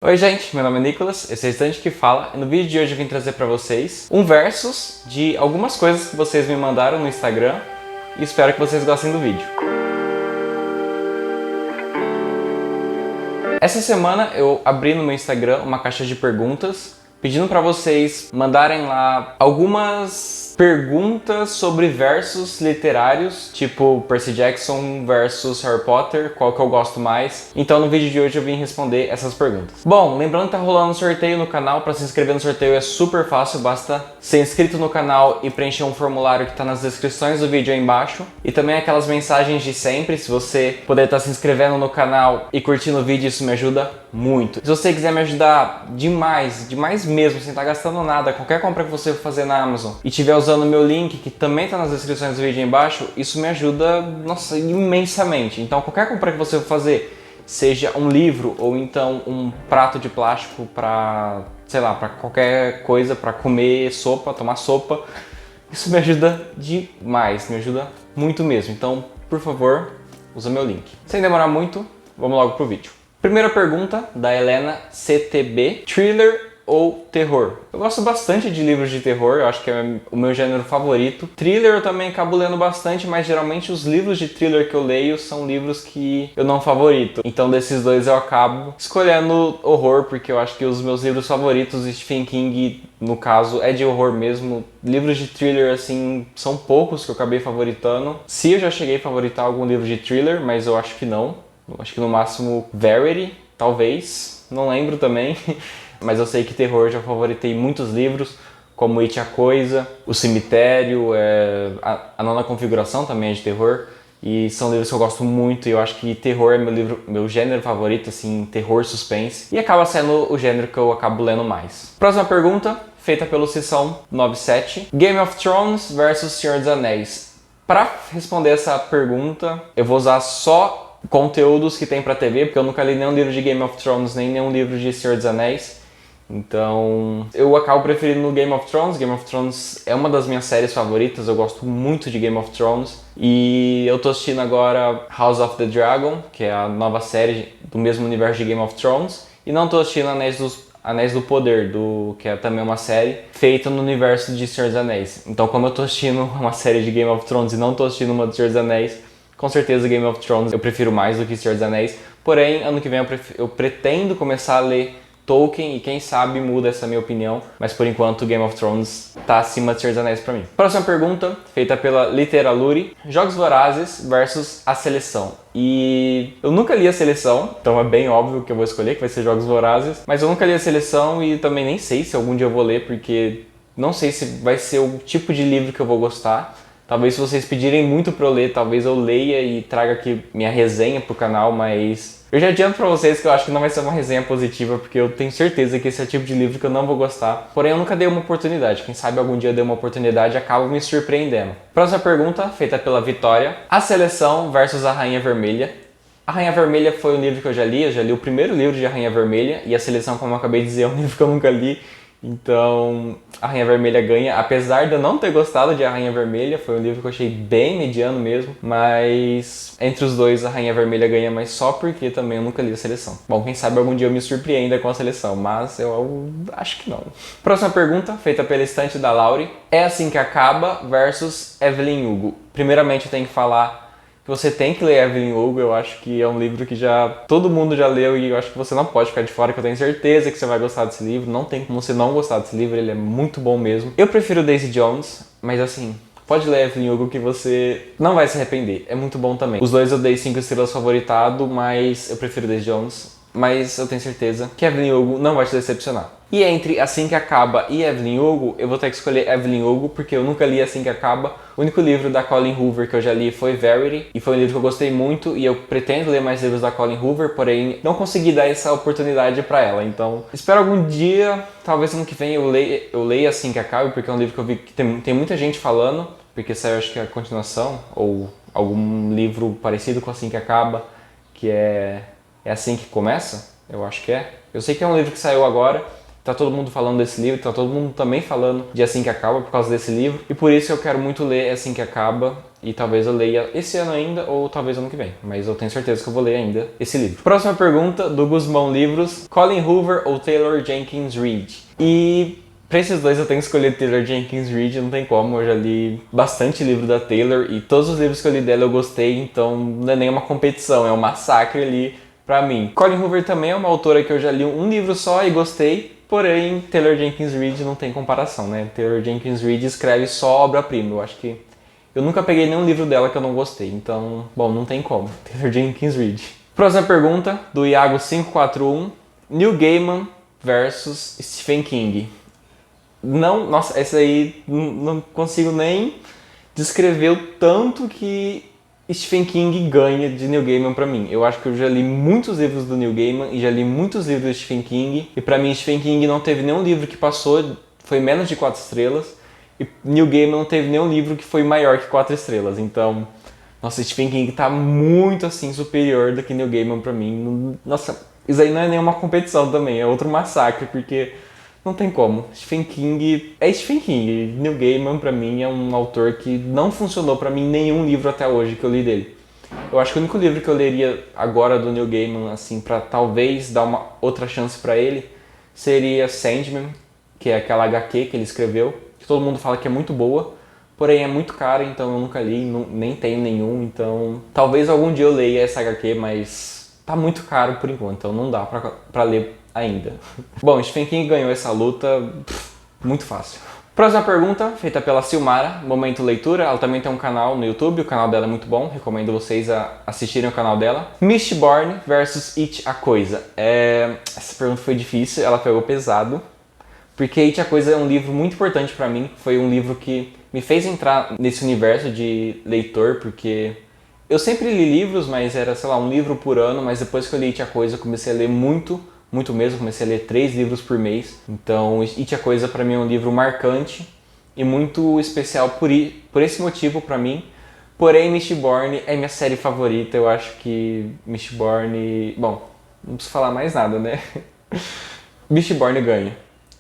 Oi gente, meu nome é Nicolas, esse é o Estante que Fala, e no vídeo de hoje eu vim trazer pra vocês um versus de algumas coisas que vocês me mandaram no Instagram e espero que vocês gostem do vídeo. Essa semana eu abri no meu Instagram uma caixa de perguntas pedindo pra vocês mandarem lá algumas perguntas sobre versos literários, tipo Percy Jackson versus Harry Potter, qual que eu gosto mais. Então no vídeo de hoje eu vim responder essas perguntas. Bom, lembrando que tá rolando um sorteio no canal, para se inscrever no sorteio é super fácil, basta ser inscrito no canal e preencher um formulário que tá nas descrições do vídeo aí embaixo. E também aquelas mensagens de sempre, se você puder estar se inscrevendo no canal e curtindo o vídeo, isso me ajuda muito. Se você quiser me ajudar demais mesmo, sem estar gastando nada, qualquer compra que você for fazer na Amazon e tiver usando o meu link, que também está nas descrições do vídeo aí embaixo, isso me ajuda, nossa, imensamente. Então qualquer compra que você for fazer, seja um livro ou então um prato de plástico para, sei lá, para qualquer coisa, para comer sopa, tomar sopa, isso me ajuda demais, me ajuda muito mesmo. Então, por favor, usa meu link. Sem demorar muito, vamos logo pro vídeo. Primeira pergunta da Helena CTB: thriller ou terror? Eu gosto bastante de livros de terror, eu acho que é o meu gênero favorito. Thriller eu também acabo lendo bastante, mas geralmente os livros de thriller que eu leio são livros que eu não favorito. Então desses dois eu acabo escolhendo horror, porque eu acho que os meus livros favoritos de Stephen King, no caso, é de horror mesmo. Livros de thriller, assim, são poucos que eu acabei favoritando. Se eu já cheguei a favoritar algum livro de thriller, mas eu acho que não. Eu acho que no máximo Verity, talvez, não lembro também. Mas eu sei que terror eu já favoritei muitos livros, como It a Coisa, O Cemitério, a Nona Configuração também é de terror. E são livros que eu gosto muito e eu acho que terror é meu gênero favorito, assim, terror, suspense. E acaba sendo o gênero que eu acabo lendo mais. Próxima pergunta, feita pelo Sessão 97. Game of Thrones versus Senhor dos Anéis. Para responder essa pergunta, eu vou usar só conteúdos que tem pra TV, porque eu nunca li nenhum livro de Game of Thrones, nem nenhum livro de Senhor dos Anéis. Então, eu acabo preferindo Game of Thrones. Game of Thrones é uma das minhas séries favoritas, eu gosto muito de Game of Thrones. E eu tô assistindo agora House of the Dragon, que é a nova série do mesmo universo de Game of Thrones. E não tô assistindo Anéis do Poder, que é também uma série feita no universo de Senhor dos Anéis. Então, como eu tô assistindo uma série de Game of Thrones e não tô assistindo uma de Senhor dos Anéis, com certeza Game of Thrones eu prefiro mais do que Senhor dos Anéis. Porém, ano que vem eu pretendo começar a ler Tolkien e quem sabe muda essa minha opinião. Mas por enquanto Game of Thrones tá acima de Senhor dos Anéis pra mim. Próxima pergunta, feita pela Literaluri: Jogos Vorazes versus A Seleção. E eu nunca li A Seleção, então é bem óbvio que eu vou escolher, que vai ser Jogos Vorazes. Mas eu nunca li A Seleção e também nem sei se algum dia eu vou ler, porque não sei se vai ser o tipo de livro que eu vou gostar. Talvez se vocês pedirem muito pra eu ler, talvez eu leia e traga aqui minha resenha pro canal, mas eu já adianto pra vocês que eu acho que não vai ser uma resenha positiva, porque eu tenho certeza que esse é o tipo de livro que eu não vou gostar. Porém, eu nunca dei uma oportunidade. Quem sabe algum dia eu dei uma oportunidade e acabo me surpreendendo. Próxima pergunta, feita pela Vitória: A Seleção versus A Rainha Vermelha. A Rainha Vermelha foi um livro que eu já li o primeiro livro de A Rainha Vermelha, e A Seleção, como eu acabei de dizer, é um livro que eu nunca li. Então, A Rainha Vermelha ganha, apesar de eu não ter gostado de A Rainha Vermelha, foi um livro que eu achei bem mediano mesmo, mas entre os dois A Rainha Vermelha ganha, mas só porque também eu nunca li A Seleção. Bom, quem sabe algum dia eu me surpreenda com A Seleção, mas eu acho que não. Próxima pergunta, feita pela estante da Lauri: É Assim que Acaba versus Evelyn Hugo. Primeiramente eu tenho que falar que você tem que ler Evelyn Hugo. Eu acho que é um livro que todo mundo já leu e eu acho que você não pode ficar de fora, que eu tenho certeza que você vai gostar desse livro. Não tem como você não gostar desse livro, ele é muito bom mesmo. Eu prefiro Daisy Jones, mas assim, pode ler Evelyn Hugo que você não vai se arrepender, é muito bom também. Os dois eu dei 5 estrelas favoritado, mas eu prefiro Daisy Jones. Mas eu tenho certeza que Evelyn Hugo não vai te decepcionar. E entre Assim que Acaba e Evelyn Hugo, eu vou ter que escolher Evelyn Hugo, porque eu nunca li Assim que Acaba. O único livro da Colleen Hoover que eu já li foi Verity, e foi um livro que eu gostei muito, e eu pretendo ler mais livros da Colleen Hoover, porém não consegui dar essa oportunidade pra ela. Então, espero algum dia, talvez ano que vem eu leia Assim que Acaba, porque é um livro que eu vi que tem muita gente falando, porque saiu acho que a continuação, ou algum livro parecido com Assim que Acaba, que é Assim que Começa, eu acho que é. Eu sei que é um livro que saiu agora, Tá todo mundo falando desse livro, tá todo mundo também falando de Assim que Acaba por causa desse livro. E por isso eu quero muito ler Assim que Acaba. E talvez eu leia esse ano ainda, ou talvez ano que vem. Mas eu tenho certeza que eu vou ler ainda esse livro. Próxima pergunta, do Guzmão Livros. Colin Hoover ou Taylor Jenkins Reid? E pra esses dois eu tenho que escolher Taylor Jenkins Reid, não tem como. Eu já li bastante livro da Taylor e todos os livros que eu li dela eu gostei. Então não é nem uma competição, é um massacre ali pra mim. Colin Hoover também é uma autora que eu já li um livro só e gostei. Porém, Taylor Jenkins Reid não tem comparação, né? Taylor Jenkins Reid escreve só obra-prima. Eu acho que eu nunca peguei nenhum livro dela que eu não gostei. Então, bom, não tem como. Taylor Jenkins Reid. Próxima pergunta, do Iago541. Neil Gaiman versus Stephen King. Não, nossa, essa aí não consigo nem descrever o tanto que Stephen King ganha de Neil Gaiman pra mim. Eu acho que eu já li muitos livros do Neil Gaiman e já li muitos livros do Stephen King. E pra mim, Stephen King não teve nenhum livro que passou, foi menos de 4 estrelas. E Neil Gaiman não teve nenhum livro que foi maior que 4 estrelas. Então, nossa, Stephen King tá muito, assim, superior do que Neil Gaiman pra mim. Nossa, isso aí não é nenhuma competição também, é outro massacre, porque não tem como. Stephen King é Stephen King. Neil Gaiman, pra mim, é um autor que não funcionou pra mim nenhum livro até hoje que eu li dele. Eu acho que o único livro que eu leria agora do Neil Gaiman, assim, pra talvez dar uma outra chance pra ele, seria Sandman, que é aquela HQ que ele escreveu, que todo mundo fala que é muito boa, porém é muito cara, então eu nunca li, nem tenho nenhum, então talvez algum dia eu leia essa HQ, mas tá muito caro por enquanto, então não dá pra ler ainda. Bom, Stephen King ganhou essa luta muito fácil. Próxima pergunta, feita pela Silmara, Momento Leitura. Ela também tem um canal no YouTube, o canal dela é muito bom, recomendo vocês a assistirem o canal dela. Mistborn versus It a Coisa. Essa pergunta foi difícil, ela pegou pesado, porque It a Coisa é um livro muito importante pra mim, foi um livro que me fez entrar nesse universo de leitor, porque eu sempre li livros, mas era, sei lá, um livro por ano, mas depois que eu li It a Coisa, eu comecei a ler muito mesmo, comecei a ler 3 livros por mês. Então, It a Coisa pra mim é um livro marcante e muito especial por esse motivo pra mim. Porém, Mistborn é minha série favorita, eu acho que Mistborn... Bom, não preciso falar mais nada, né? Mistborn ganha,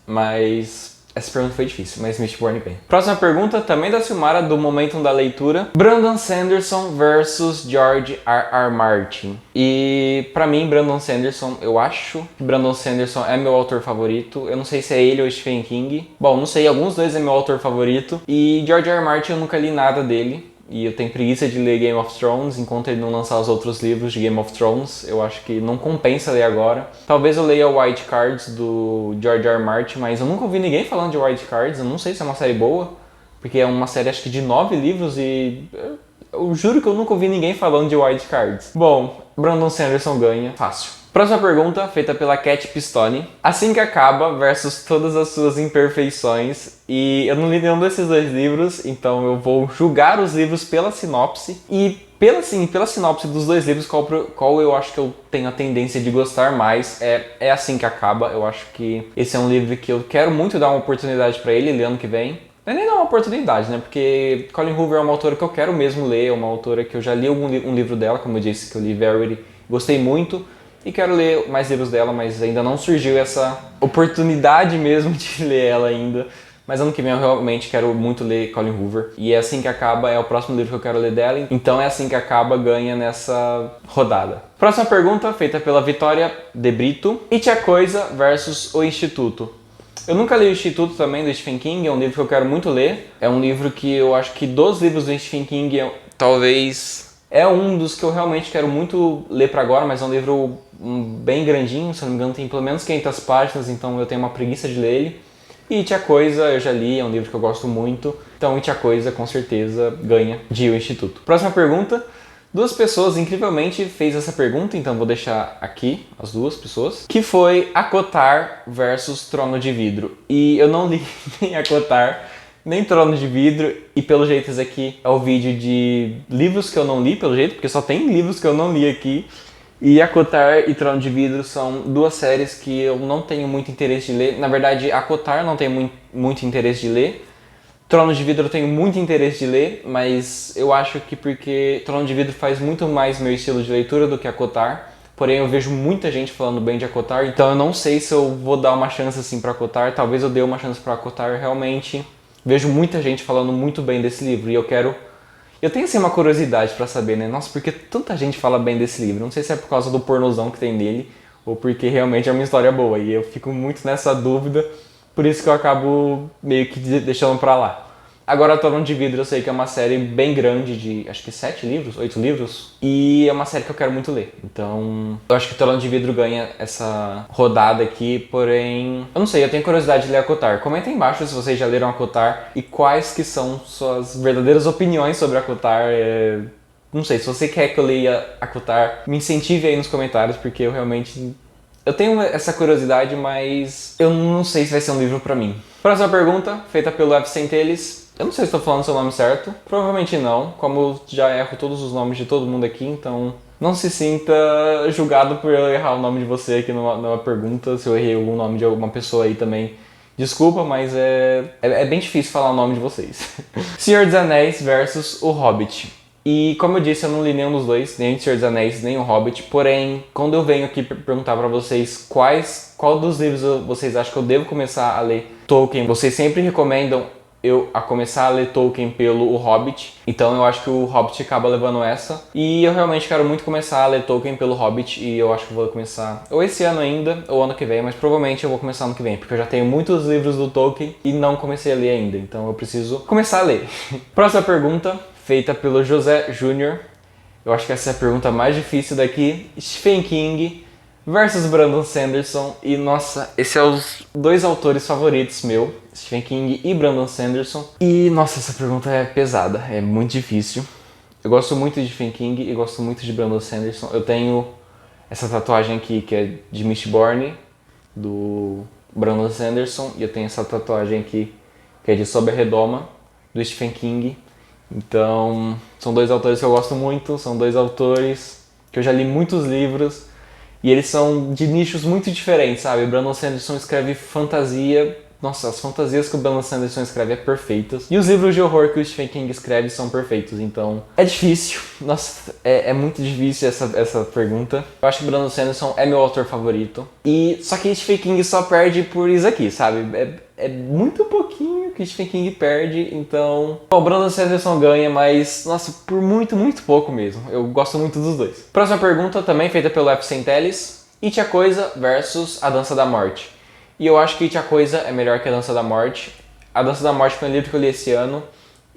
mas... Essa pergunta foi difícil, mas Mistborn ganha. Próxima pergunta, também da Silmara, do Momento da Leitura. Brandon Sanderson versus George R.R. Martin. E pra mim, Brandon Sanderson, eu acho que Brandon Sanderson é meu autor favorito. Eu não sei se é ele ou Stephen King. Bom, não sei, alguns dois é meu autor favorito. E George R.R. Martin eu nunca li nada dele. E eu tenho preguiça de ler Game of Thrones enquanto ele não lançar os outros livros de Game of Thrones. Eu acho que não compensa ler agora. Talvez eu leia White Cards do George R. R. Martin, mas eu nunca ouvi ninguém falando de White Cards. Eu não sei se é uma série boa, porque é uma série acho que de 9 livros e... Eu juro que eu nunca ouvi ninguém falando de White Cards. Bom, Brandon Sanderson ganha. Fácil. Próxima pergunta, feita pela Cat Pistone. Assim que Acaba versus Todas as Suas Imperfeições. E eu não li nenhum desses dois livros, então eu vou julgar os livros pela sinopse. E pela sinopse dos dois livros, qual eu acho que eu tenho a tendência de gostar mais é Assim que Acaba. Eu acho que esse é um livro que eu quero muito dar uma oportunidade pra ele ano que vem. Não é nem dar uma oportunidade, né? Porque Colin Hoover é uma autora que eu quero mesmo ler, é uma autora que eu já li um livro dela, como eu disse, que eu li Verity, gostei muito. E quero ler mais livros dela, mas ainda não surgiu essa oportunidade mesmo de ler ela ainda. Mas ano que vem eu realmente quero muito ler Colin Hoover. E é Assim que Acaba, é o próximo livro que eu quero ler dela. Então é Assim que Acaba, ganha nessa rodada. Próxima pergunta, feita pela Vitória de Brito. It a Coisa versus O Instituto. Eu nunca li O Instituto também, do Stephen King, é um livro que eu quero muito ler. É um livro que eu acho que dos livros do Stephen King, talvez... É um dos que eu realmente quero muito ler pra agora, mas é um livro bem grandinho, se não me engano tem pelo menos 500 páginas, então eu tenho uma preguiça de ler ele. E It a Coisa eu já li, é um livro que eu gosto muito, então It a Coisa com certeza ganha de O Instituto. Próxima pergunta. 2 pessoas incrivelmente fez essa pergunta, então vou deixar aqui as 2 pessoas, que foi ACOTAR versus Trono de Vidro. E eu não li nem ACOTAR, nem Trono de Vidro, e pelo jeito esse aqui é o vídeo de livros que eu não li, pelo jeito, porque só tem livros que eu não li aqui. E ACOTAR e Trono de Vidro são 2 séries que eu não tenho muito interesse de ler. Na verdade, ACOTAR não tenho muito interesse de ler. Trono de Vidro eu tenho muito interesse de ler, mas eu acho que porque Trono de Vidro faz muito mais meu estilo de leitura do que ACOTAR. porém eu vejo muita gente falando bem de ACOTAR, então eu não sei se eu vou dar uma chance assim pra ACOTAR, talvez eu dê uma chance pra ACOTAR, realmente vejo muita gente falando muito bem desse livro e eu tenho assim uma curiosidade pra saber, né, nossa, por que tanta gente fala bem desse livro? Não sei se é por causa do pornozão que tem nele, ou porque realmente é uma história boa, e eu fico muito nessa dúvida, por isso que eu acabo meio que deixando pra lá. Agora, Trono de Vidro eu sei que é uma série bem grande, de acho que 7 livros, 8 livros, e é uma série que eu quero muito ler. Então, eu acho que Trono de Vidro ganha essa rodada aqui, porém... Eu não sei, eu tenho curiosidade de ler ACOTAR. Comenta aí embaixo se vocês já leram ACOTAR e quais que são suas verdadeiras opiniões sobre ACOTAR. Não sei, se você quer que eu leia ACOTAR, me incentive aí nos comentários, porque eu realmente... Eu tenho essa curiosidade, mas eu não sei se vai ser um livro pra mim. Próxima pergunta, feita pelo F. Centeles. Eu não sei se estou falando o seu nome certo, provavelmente não, como eu já erro todos os nomes de todo mundo aqui, então não se sinta julgado por eu errar o nome de você aqui numa pergunta, se eu errei algum nome de alguma pessoa aí também. Desculpa, mas é bem difícil falar o nome de vocês. Senhor dos Anéis versus O Hobbit. E como eu disse, eu não li nenhum dos dois, nem o Senhor dos Anéis, nem o Hobbit, porém, quando eu venho aqui perguntar pra vocês qual dos livros vocês acham que eu devo começar a ler Tolkien, vocês sempre recomendam eu a começar a ler Tolkien pelo O Hobbit, então eu acho que o Hobbit acaba levando essa, e eu realmente quero muito começar a ler Tolkien pelo Hobbit, e eu acho que vou começar ou esse ano ainda, ou ano que vem, mas provavelmente eu vou começar ano que vem, porque eu já tenho muitos livros do Tolkien e não comecei a ler ainda, então eu preciso começar a ler. Próxima pergunta, feita pelo José Júnior, eu acho que essa é a pergunta mais difícil daqui, Stephen King versus Brandon Sanderson, e nossa, esses são os dois autores favoritos meu, Stephen King e Brandon Sanderson, e nossa, essa pergunta é pesada, é muito difícil. Eu gosto muito de Stephen King e gosto muito de Brandon Sanderson. Eu tenho essa tatuagem aqui que é de Mistborn, do Brandon Sanderson, e eu tenho essa tatuagem aqui que é de Sob a Redoma, do Stephen King. Então, são dois autores que eu gosto muito, são dois autores que eu já li muitos livros, e eles são de nichos muito diferentes, sabe? Brandon Sanderson escreve fantasia. Nossa, as fantasias que o Brandon Sanderson escreve é perfeitas. E os livros de horror que o Stephen King escreve são perfeitos. Então, é difícil. Nossa, é muito difícil essa pergunta. Eu acho que o Brandon Sanderson é meu autor favorito. Só que Stephen King só perde por isso aqui, sabe? É muito pouquinho que Stephen King perde, então... Bom, o Brandon Sanderson ganha, mas, nossa, por muito, muito pouco mesmo. Eu gosto muito dos dois. Próxima pergunta, também feita pelo F. Centeles. It a Coisa versus A Dança da Morte. E eu acho que It a Coisa é melhor que A Dança da Morte. A Dança da Morte foi um livro que eu li esse ano,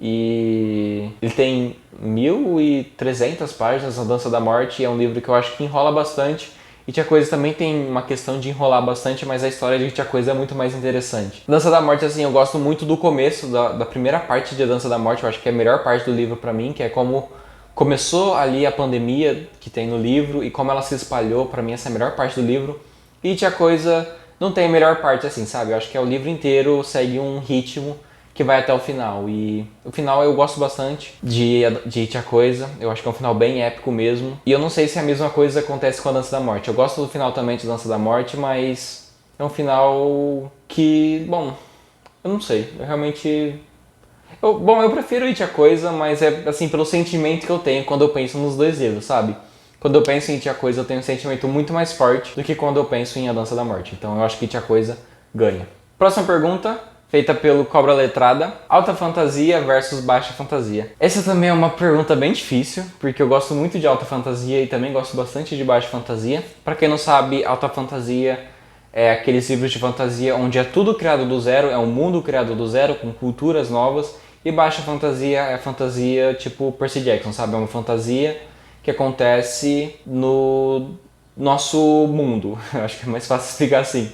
e ele tem 1.300 páginas, A Dança da Morte, e é um livro que eu acho que enrola bastante. It a Coisa também tem uma questão de enrolar bastante, mas a história de It a Coisa é muito mais interessante. Dança da Morte, assim, eu gosto muito do começo, da primeira parte de A Dança da Morte, eu acho que é a melhor parte do livro pra mim, que é como começou ali a pandemia que tem no livro e como ela se espalhou, pra mim essa é a melhor parte do livro. E It a Coisa não tem a melhor parte, assim, sabe? Eu acho que é o livro inteiro segue um ritmo que vai até o final, e o final eu gosto bastante de It a Coisa, eu acho que é um final bem épico mesmo, e eu não sei se a mesma coisa acontece com A Dança da Morte. Eu gosto do final também de Dança da Morte, mas é um final que, bom, eu não sei, eu realmente... eu prefiro It a Coisa, mas é assim, pelo sentimento que eu tenho quando eu penso nos dois livros, sabe? Quando eu penso em It a Coisa, eu tenho um sentimento muito mais forte do que quando eu penso em A Dança da Morte, então eu acho que It a Coisa ganha. Próxima pergunta, feita pelo Cobra Letrada, alta fantasia versus baixa fantasia. Essa também é uma pergunta bem difícil, porque eu gosto muito de alta fantasia e também gosto bastante de baixa fantasia. Pra quem não sabe, alta fantasia é aqueles livros de fantasia onde é tudo criado do zero, é um mundo criado do zero, com culturas novas. E baixa fantasia é fantasia tipo Percy Jackson, sabe? É uma fantasia que acontece no nosso mundo. Acho que é mais fácil explicar assim.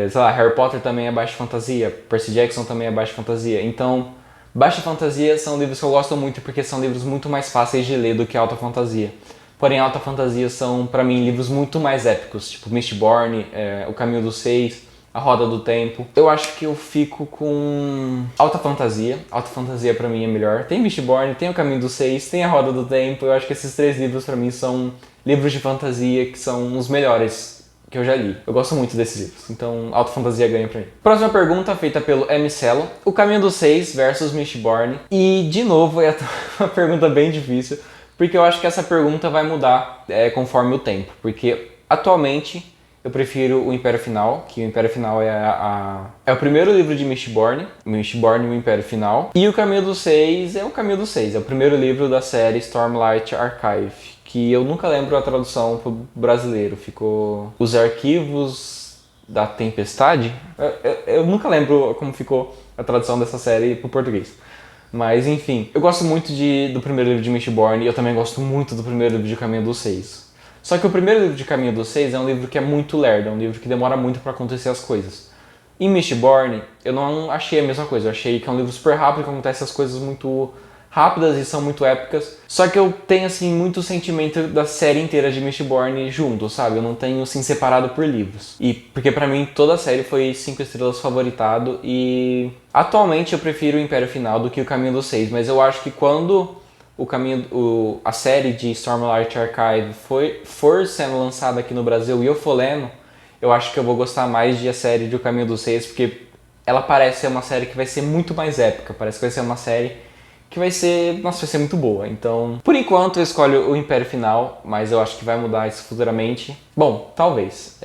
Sei lá, Harry Potter também é baixa fantasia, Percy Jackson também é baixa fantasia. Então, baixa fantasia são livros que eu gosto muito porque são livros muito mais fáceis de ler do que alta fantasia. Porém, alta fantasia são, pra mim, livros muito mais épicos, tipo Mistborn, O Caminho dos Seis, A Roda do Tempo. Eu acho que eu fico com alta fantasia. Alta fantasia pra mim é melhor. Tem Mistborn, tem O Caminho dos Seis, tem A Roda do Tempo. Eu acho que esses três livros pra mim são livros de fantasia que são os melhores que eu já li. Eu gosto muito desses livros, então alta fantasia ganha pra mim. Próxima pergunta, feita pelo M. Cello. O Caminho dos Seis versus Mistborn. E, de novo, é uma pergunta bem difícil, porque eu acho que essa pergunta vai mudar conforme o tempo, porque atualmente eu prefiro o Império Final, que o Império Final é o primeiro livro de Mistborn e o Império Final. E o Caminho dos Seis é o Caminho dos Seis, é o primeiro livro da série Stormlight Archive, que eu nunca lembro a tradução pro brasileiro. Ficou Os Arquivos da Tempestade? Eu nunca lembro como ficou a tradução dessa série pro português. Mas enfim, eu gosto muito do primeiro livro de Mistborn e eu também gosto muito do primeiro livro de Caminho dos Seis. Só que o primeiro livro de Caminho dos Seis é um livro que é muito lerdo, é um livro que demora muito para acontecer as coisas. Em Mistborn, eu não achei a mesma coisa, eu achei que é um livro super rápido, que acontece as coisas muito rápidas e são muito épicas. Só que eu tenho, assim, muito sentimento da série inteira de Mistborn junto, sabe? Eu não tenho, assim, separado por livros. E porque pra mim toda a série foi 5 estrelas favoritado e... Atualmente eu prefiro o Império Final do que o Caminho dos Seis, mas eu acho que quando a série de Stormlight Archive for sendo lançada aqui no Brasil e eu for lendo, eu acho que eu vou gostar mais de a série de O Caminho dos Seis, porque ela parece ser uma série que vai ser muito mais épica, parece que vai ser uma série que vai ser, nossa, vai ser muito boa. Então, por enquanto eu escolho o Império Final, mas eu acho que vai mudar isso futuramente. Bom, talvez.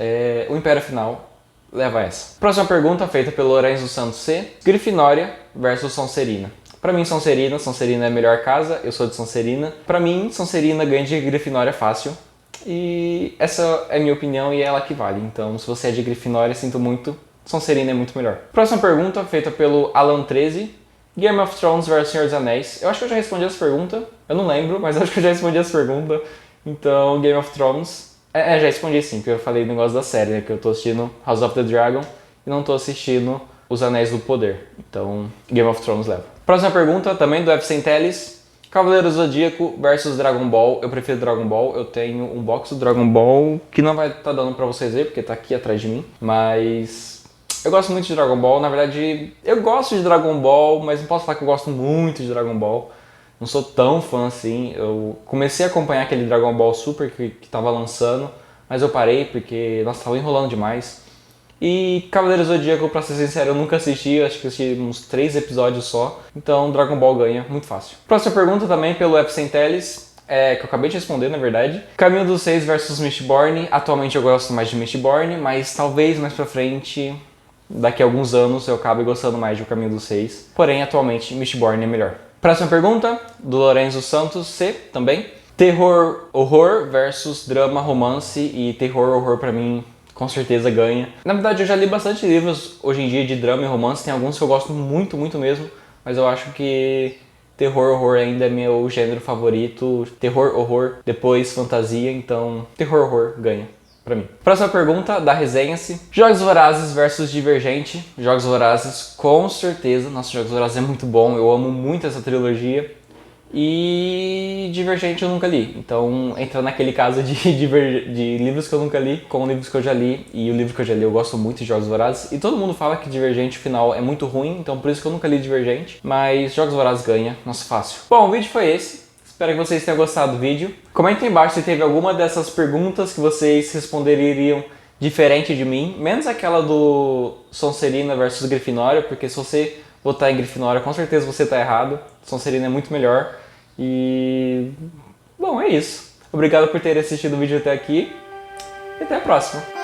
O Império Final leva essa. Próxima pergunta feita pelo Lorenzo Santos C. Grifinória versus Sonserina. Pra mim, Sonserina é a melhor casa, eu sou de Sonserina. Pra mim, Sonserina ganha de Grifinória fácil. E essa é a minha opinião e é ela que vale. Então, se você é de Grifinória, sinto muito, Sonserina é muito melhor. Próxima pergunta, feita pelo Alan13. Game of Thrones versus Senhor dos Anéis. Eu acho que eu já respondi essa pergunta. Eu não lembro, mas acho que eu já respondi essa pergunta. Então, Game of Thrones... já respondi sim, porque eu falei do negócio da série, né? Que eu tô assistindo House of the Dragon e não tô assistindo Os Anéis do Poder. Então, Game of Thrones leva. Próxima pergunta, também do FC Teles. Cavaleiro Zodíaco versus Dragon Ball. Eu prefiro Dragon Ball. Eu tenho um box do Dragon Ball que não vai estar dando pra vocês ver, porque tá aqui atrás de mim. Mas eu gosto muito de Dragon Ball. Na verdade, eu gosto de Dragon Ball, mas não posso falar que eu gosto muito de Dragon Ball. Não sou tão fã assim. Eu comecei a acompanhar aquele Dragon Ball Super que tava lançando, mas eu parei porque, nossa, tava enrolando demais. E Cavaleiro Zodíaco, pra ser sincero, eu nunca assisti, acho que assisti uns 3 episódios só. Então Dragon Ball ganha, muito fácil. Próxima pergunta também pelo FC Teles, que eu acabei de responder na verdade. Caminho dos Seis versus Mistborn. Atualmente eu gosto mais de Mistborn, mas talvez mais pra frente, daqui a alguns anos, eu acabe gostando mais de O Caminho dos Seis. Porém, atualmente, Mistborn é melhor. Próxima pergunta, do Lorenzo Santos C, também. Terror, horror versus drama, romance. E terror, horror pra mim, com certeza ganha. Na verdade, eu já li bastante livros hoje em dia de drama e romance. Tem alguns que eu gosto muito, muito mesmo. Mas eu acho que terror, horror ainda é meu gênero favorito. Terror, horror, depois fantasia. Então, terror, horror ganha pra mim. Próxima pergunta, da Resenha-se. Jogos Vorazes versus Divergente. Jogos Vorazes, com certeza. Nossa, Jogos Vorazes é muito bom. Eu amo muito essa trilogia. E Divergente eu nunca li, então entra naquele caso de livros que eu nunca li com livros que eu já li, e o livro que eu já li eu gosto muito de Jogos Vorazes, e todo mundo fala que Divergente final é muito ruim, então por isso que eu nunca li Divergente, mas Jogos Vorazes ganha, nossa, fácil. Bom, o vídeo foi esse, espero que vocês tenham gostado do vídeo. Comenta aí embaixo se teve alguma dessas perguntas que vocês responderiam diferente de mim, menos aquela do Sonserina versus Grifinória, porque se você votar em Grifinória, com certeza você tá errado. Sonserina é muito melhor. E... bom, é isso. Obrigado por ter assistido o vídeo até aqui. E até a próxima.